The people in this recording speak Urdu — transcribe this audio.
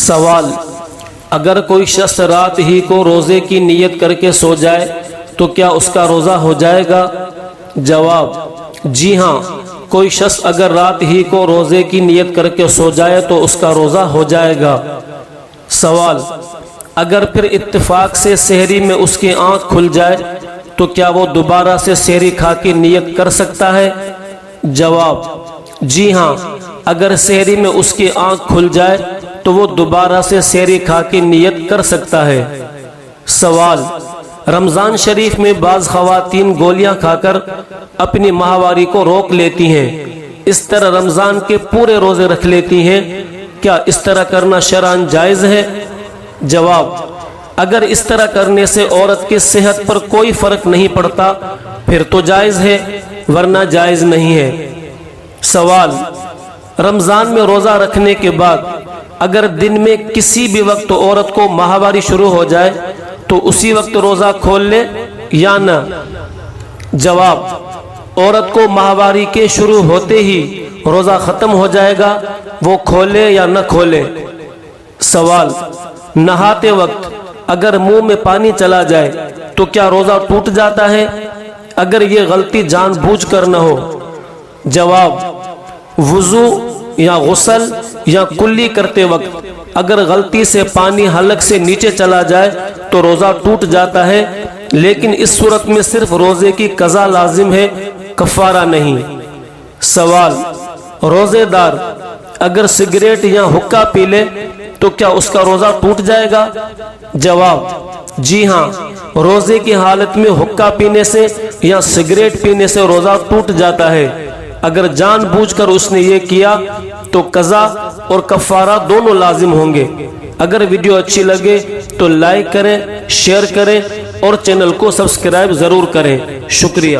سوال: اگر کوئی شخص رات ہی کو روزے کی نیت کر کے سو جائے تو کیا اس کا روزہ ہو جائے گا؟ جواب: جی ہاں، کوئی شخص اگر رات ہی کو روزے کی نیت کر کے سو جائے تو اس کا روزہ ہو جائے گا۔ سوال: اگر پھر اتفاق سے سحری میں اس کی آنکھ کھل جائے تو کیا وہ دوبارہ سے سحری کھا کے نیت کر سکتا ہے؟ جواب: جی ہاں، اگر سحری میں اس کی آنکھ کھل جائے تو وہ دوبارہ سے سحری کھا کے نیت کر سکتا ہے۔ سوال: رمضان شریف میں بعض خواتین گولیاں کھا کر اپنی ماہواری کو روک لیتی ہیں، اس طرح رمضان کے پورے روزے رکھ لیتی ہیں، کیا اس طرح کرنا شرعاً جائز ہے؟ جواب: اگر اس طرح کرنے سے عورت کی صحت پر کوئی فرق نہیں پڑتا پھر تو جائز ہے، ورنہ جائز نہیں ہے۔ سوال: رمضان میں روزہ رکھنے کے بعد اگر دن میں کسی بھی وقت عورت کو ماہواری شروع ہو جائے تو اسی وقت روزہ کھول لے یا نہ؟ جواب: عورت کو ماہواری کے شروع ہوتے ہی روزہ ختم ہو جائے گا، وہ کھولے یا نہ کھولے۔ سوال: نہاتے وقت اگر منہ میں پانی چلا جائے تو کیا روزہ ٹوٹ جاتا ہے اگر یہ غلطی جان بوجھ کر نہ ہو؟ جواب: وضو یا غسل یا کلی کرتے وقت اگر غلطی سے پانی حلق سے نیچے چلا جائے تو روزہ ٹوٹ جاتا ہے، لیکن اس صورت میں صرف روزے کی قضا لازم ہے، کفارہ نہیں۔ سوال: روزے دار اگر سگریٹ یا حقہ پی لے تو کیا اس کا روزہ ٹوٹ جائے گا؟ جواب: جی ہاں، روزے کی حالت میں حقہ پینے سے یا سگریٹ پینے سے روزہ ٹوٹ جاتا ہے۔ اگر جان بوجھ کر اس نے یہ کیا تو قضا اور کفارہ دونوں لازم ہوں گے۔ اگر ویڈیو اچھی لگے تو لائک کریں، شیئر کریں اور چینل کو سبسکرائب ضرور کریں۔ شکریہ۔